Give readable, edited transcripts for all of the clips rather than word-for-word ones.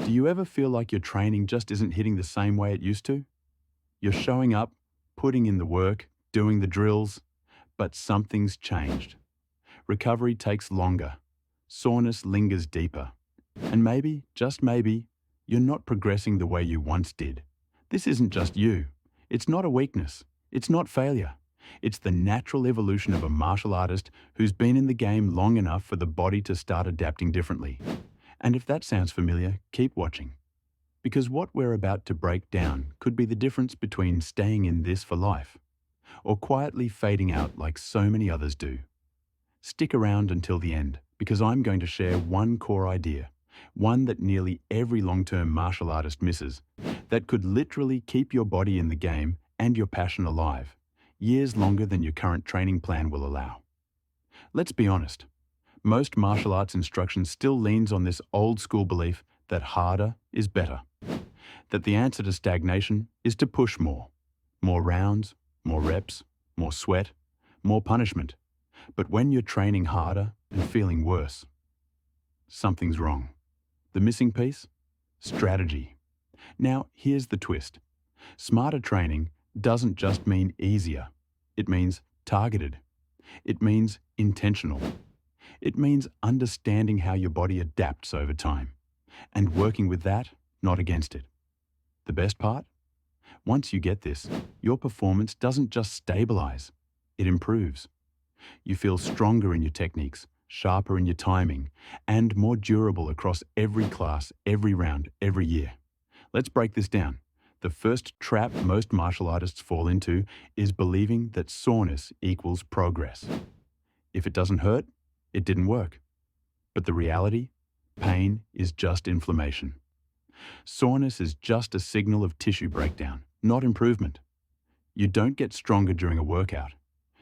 Do you ever feel like your training just isn't hitting the same way it used to? You're showing up, putting in the work, doing the drills, but something's changed. Recovery takes longer. Soreness lingers deeper. And maybe, just maybe, you're not progressing the way you once did. This isn't just you. It's not a weakness. It's not failure. It's the natural evolution of a martial artist who's been in the game long enough for the body to start adapting differently. And if that sounds familiar, keep watching. Because what we're about to break down could be the difference between staying in this for life or quietly fading out like so many others do. Stick around until the end, because I'm going to share one core idea, one that nearly every long-term martial artist misses, that could literally keep your body in the game and your passion alive, years longer than your current training plan will allow. Let's be honest. Most martial arts instruction still leans on this old-school belief that harder is better, that the answer to stagnation is to push more rounds, more reps, more sweat, more punishment. But when you're training harder and feeling worse, something's wrong. The missing piece? Strategy. Now, here's the twist. Smarter training doesn't just mean easier. It means targeted. It means intentional. It means understanding how your body adapts over time and working with that, not against it. The best part? Once you get this, your performance doesn't just stabilize, it improves. You feel stronger in your techniques, sharper in your timing, and more durable across every class, every round, every year. Let's break this down. The first trap most martial artists fall into is believing that soreness equals progress. If it doesn't hurt, it didn't work. But the reality? Pain is just inflammation. Soreness is just a signal of tissue breakdown, not improvement. You don't get stronger during a workout.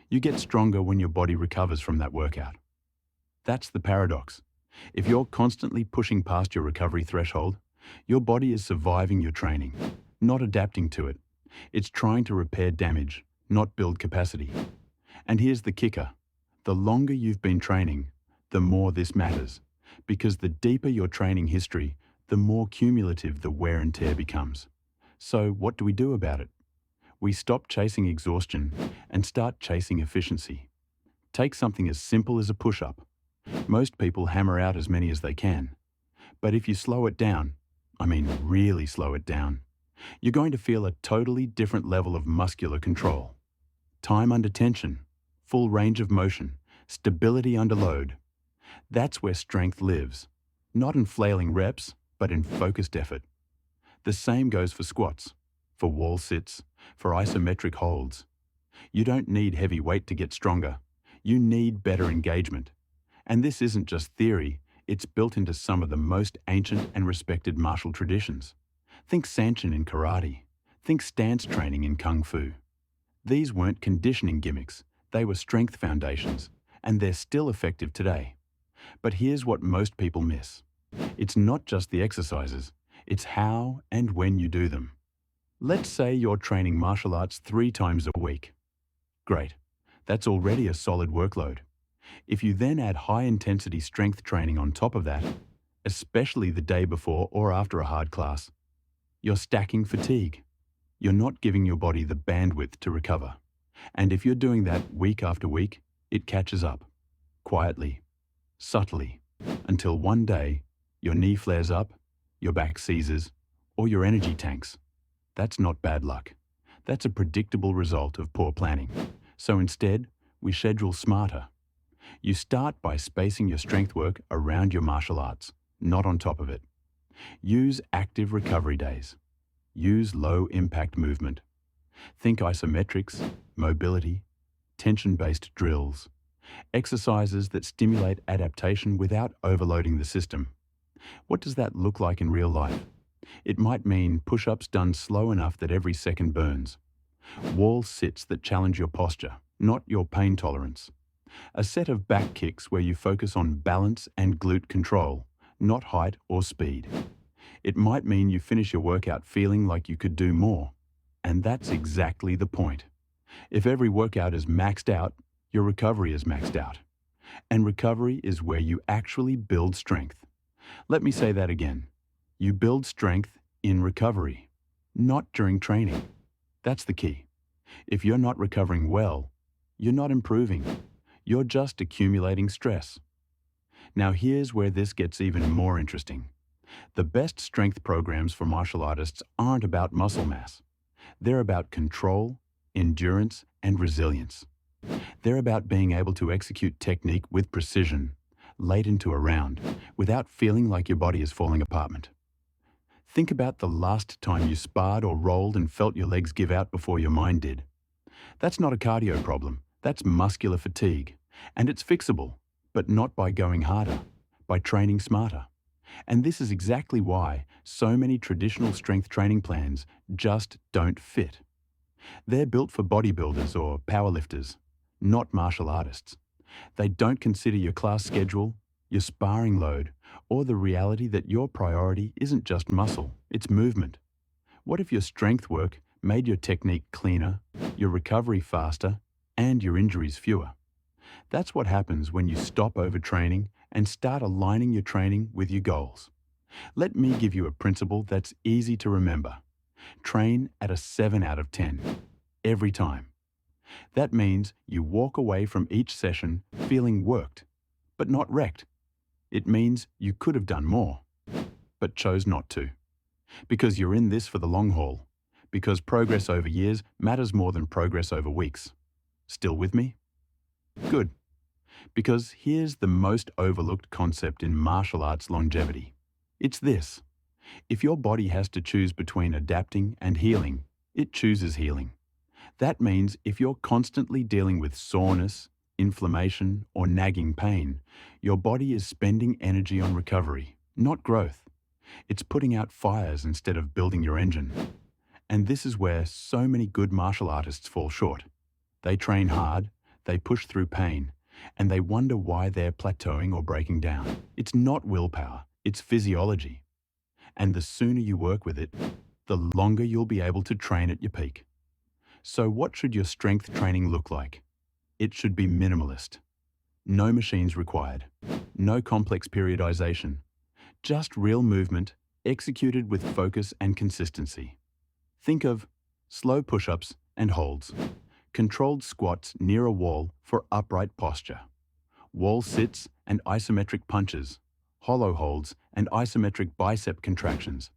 You get stronger when your body recovers from that workout. That's the paradox. If you're constantly pushing past your recovery threshold, your body is surviving your training, not adapting to it. It's trying to repair damage, not build capacity. And here's the kicker. The longer you've been training, the more this matters, because the deeper your training history, the more cumulative the wear and tear becomes. So what do we do about it? We stop chasing exhaustion and start chasing efficiency. Take something as simple as a push-up. Most people hammer out as many as they can. But if you slow it down, really slow it down, you're going to feel a totally different level of muscular control. Time under tension, full range of motion, stability under load. That's where strength lives. Not in flailing reps, but in focused effort. The same goes for squats, for wall sits, for isometric holds. You don't need heavy weight to get stronger. You need better engagement. And this isn't just theory, it's built into some of the most ancient and respected martial traditions. Think Sanchin in karate. Think stance training in kung fu. These weren't conditioning gimmicks. They were strength foundations, and they're still effective today. But here's what most people miss. It's not just the exercises, it's how and when you do them. Let's say you're training martial arts 3 times a week. Great, that's already a solid workload. If you then add high-intensity strength training on top of that, especially the day before or after a hard class, you're stacking fatigue. You're not giving your body the bandwidth to recover. And if you're doing that week after week, it catches up, quietly, subtly, until one day your knee flares up, your back seizes, or your energy tanks. That's not bad luck. That's a predictable result of poor planning. So instead, we schedule smarter. You start by spacing your strength work around your martial arts, not on top of it. Use active recovery days. Use low-impact movement. Think isometrics, mobility, tension-based drills, exercises that stimulate adaptation without overloading the system. What does that look like in real life? It might mean push-ups done slow enough that every second burns. Wall sits that challenge your posture, not your pain tolerance. A set of back kicks where you focus on balance and glute control, not height or speed. It might mean you finish your workout feeling like you could do more. And that's exactly the point. If every workout is maxed out, your recovery is maxed out. And recovery is where you actually build strength. Let me say that again. You build strength in recovery, not during training. That's the key. If you're not recovering well, you're not improving. You're just accumulating stress. Now here's where this gets even more interesting. The best strength programs for martial artists aren't about muscle mass. They're about control, endurance, and resilience. They're about being able to execute technique with precision, late into a round, without feeling like your body is falling apart. Think about the last time you sparred or rolled and felt your legs give out before your mind did. That's not a cardio problem, that's muscular fatigue. And it's fixable, but not by going harder, by training smarter. And this is exactly why so many traditional strength training plans just don't fit. They're built for bodybuilders or powerlifters, not martial artists. They don't consider your class schedule, your sparring load, or the reality that your priority isn't just muscle, it's movement. What if your strength work made your technique cleaner, your recovery faster, and your injuries fewer? That's what happens when you stop overtraining and start aligning your training with your goals. Let me give you a principle that's easy to remember. Train at a 7 out of 10, every time. That means you walk away from each session feeling worked, but not wrecked. It means you could have done more, but chose not to. Because you're in this for the long haul. Because progress over years matters more than progress over weeks. Still with me? Good. Because here's the most overlooked concept in martial arts longevity. It's this. If your body has to choose between adapting and healing, it chooses healing. That means if you're constantly dealing with soreness, inflammation, or nagging pain, your body is spending energy on recovery, not growth. It's putting out fires instead of building your engine. And this is where so many good martial artists fall short. They train hard, they push through pain, and they wonder why they're plateauing or breaking down. It's not willpower, it's physiology. And the sooner you work with it, the longer you'll be able to train at your peak. So what should your strength training look like? It should be minimalist. No machines required. No complex periodization. Just real movement, executed with focus and consistency. Think of slow push-ups and holds. Controlled squats near a wall for upright posture. Wall sits and isometric punches. Hollow holds and isometric bicep contractions.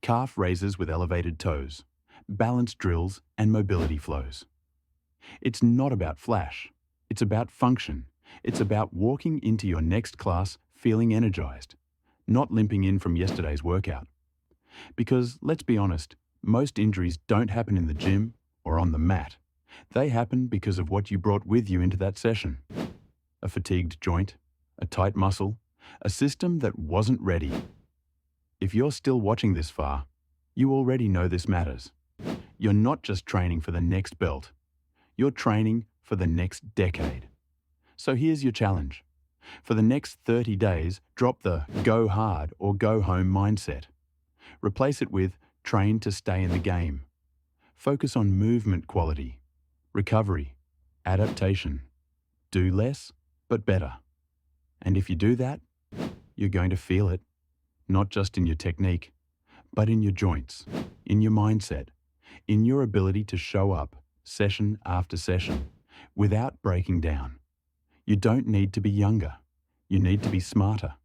Calf raises with elevated toes. Balance drills and mobility flows. It's not about flash. It's about function. It's about walking into your next class feeling energized, not limping in from yesterday's workout. Because, let's be honest, most injuries don't happen in the gym or on the mat. They happen because of what you brought with you into that session. A fatigued joint, a tight muscle, a system that wasn't ready. If you're still watching this far, you already know this matters. You're not just training for the next belt. You're training for the next decade. So here's your challenge. For the next 30 days, drop the go hard or go home mindset. Replace it with train to stay in the game. Focus on movement quality, recovery, adaptation. Do less, but better. And if you do that, you're going to feel it, not just in your technique, but in your joints, in your mindset, in your ability to show up session after session without breaking down. You don't need to be younger. You need to be smarter.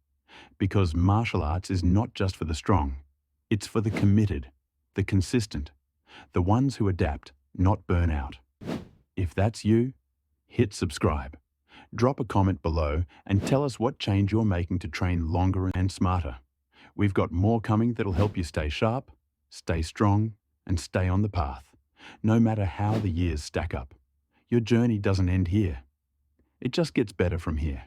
Because martial arts is not just for the strong. It's for the committed, the consistent, the ones who adapt, not burn out. If that's you, hit subscribe. Drop a comment below and tell us what change you're making to train longer and smarter. We've got more coming that'll help you stay sharp, stay strong, and stay on the path, no matter how the years stack up. Your journey doesn't end here. It just gets better from here.